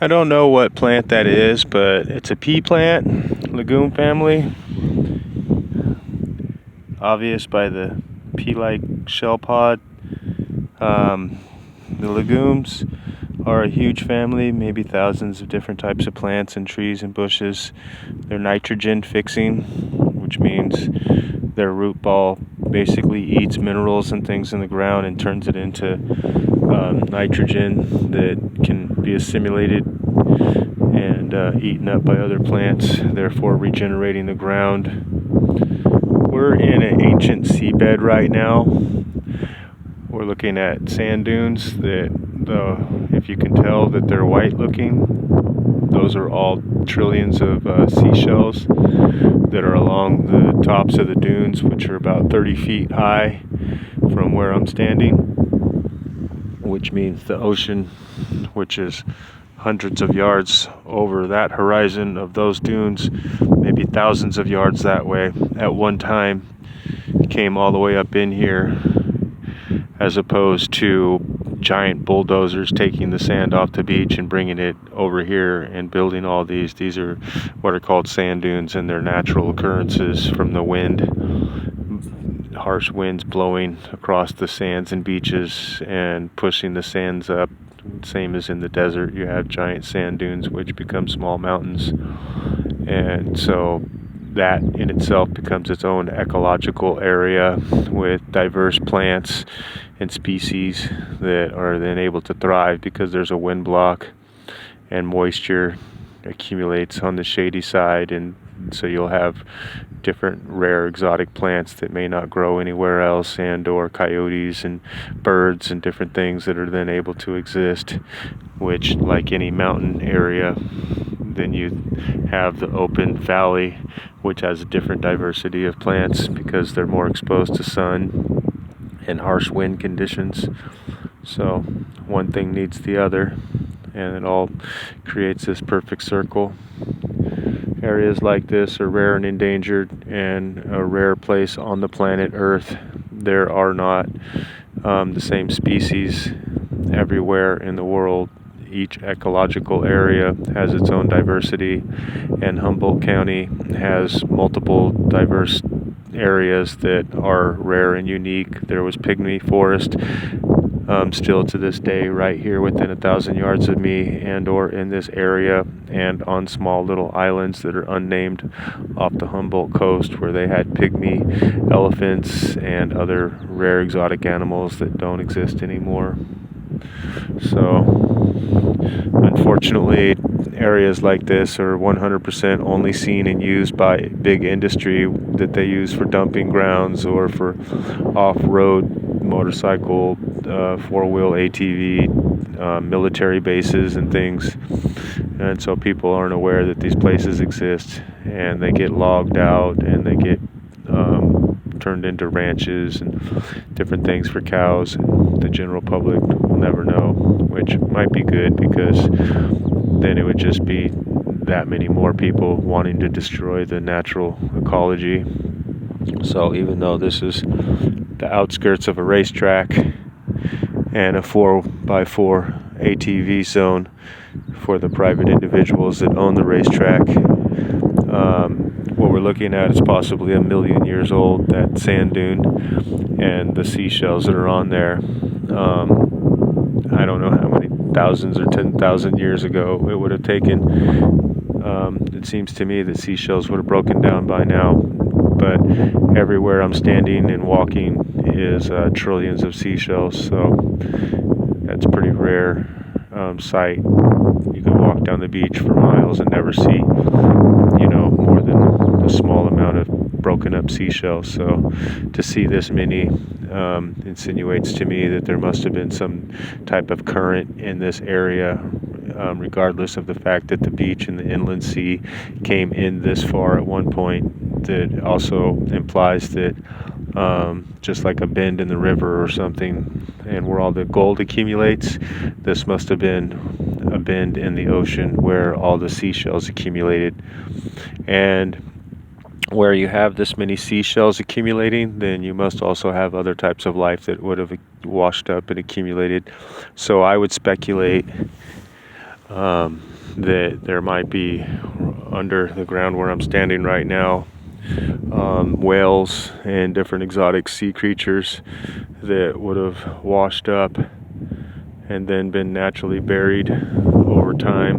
I don't know what plant that is, but it's a pea plant, legume family. Obvious by the pea-like shell pod. The legumes are a huge family, maybe thousands of different types of plants and trees and bushes. They're nitrogen fixing, which means their root ball basically eats minerals and things in the ground and turns it into nitrogen that can be assimilated and eaten up by other plants, therefore regenerating the ground. We're in an ancient seabed right now. We're looking at sand dunes that, if you can tell that they're white looking, those are all trillions of seashells that are along the tops of the dunes, which are about 30 feet high from where I'm standing, which means the ocean, which is hundreds of yards over that horizon of those dunes, maybe thousands of yards that way, at one time came all the way up in here, as opposed to giant bulldozers taking the sand off the beach and bringing it over here and building all these. These are what are called sand dunes, and they're natural occurrences from the wind, harsh winds blowing across the sands and beaches and pushing the sands up. Same as in the desert, you have giant sand dunes which become small mountains, and so that in itself becomes its own ecological area with diverse plants and species that are then able to thrive because there's a wind block and moisture accumulates on the shady side, and so you'll have different rare exotic plants that may not grow anywhere else, and or coyotes and birds and different things that are then able to exist, which, like any mountain area, then you have the open valley, which has a different diversity of plants because they're more exposed to sun and harsh wind conditions. So one thing needs the other, and it all creates this perfect circle. Areas like this are rare and endangered, and a rare place on the planet Earth. There are not the same species everywhere in the world. Each ecological area has its own diversity, and Humboldt County has multiple diverse areas that are rare and unique. There was pygmy forest, still to this day right here within 1,000 yards of me and or in this area, and on small little islands that are unnamed off the Humboldt coast, where they had pygmy elephants and other rare exotic animals that don't exist anymore. So unfortunately, areas like this are 100% only seen and used by big industry that they use for dumping grounds or for off-road motorcycle, four-wheel ATV, military bases and things. And so people aren't aware that these places exist, and they get logged out and they get turned into ranches and different things for cows, and the general public will never know, which might be good, because then it would just be that many more people wanting to destroy the natural ecology. So even though this is the outskirts of a racetrack and a 4x4 ATV zone for the private individuals that own the racetrack, what we're looking at is possibly 1 million years old, that sand dune, and the seashells that are on there. I don't know how many thousands or 10,000 years ago it would have taken. It seems to me that seashells would have broken down by now, but everywhere I'm standing and walking is trillions of seashells, so that's a pretty rare sight. You can walk down the beach for miles and never see, more than a small amount of broken up seashells. So to see this many insinuates to me that there must have been some type of current in this area, regardless of the fact that the beach and the inland sea came in this far at one point. That also implies that just like a bend in the river or something, and where all the gold accumulates, this must have been a bend in the ocean where all the seashells accumulated. And where you have this many seashells accumulating, then you must also have other types of life that would have washed up and accumulated. So I would speculate that there might be under the ground where I'm standing right now, whales and different exotic sea creatures that would have washed up and then been naturally buried over time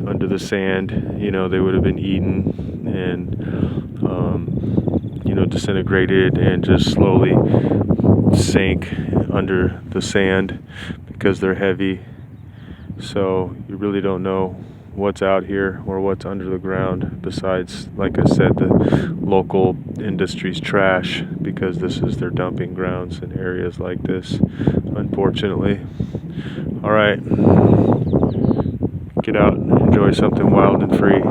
under the sand. You know, they would have been eaten and disintegrated and just slowly sank under the sand because they're heavy. So you really don't know what's out here or what's under the ground besides, like I said, the local industry's trash, because this is their dumping grounds in areas like this, unfortunately. All right, get out and enjoy something wild and free.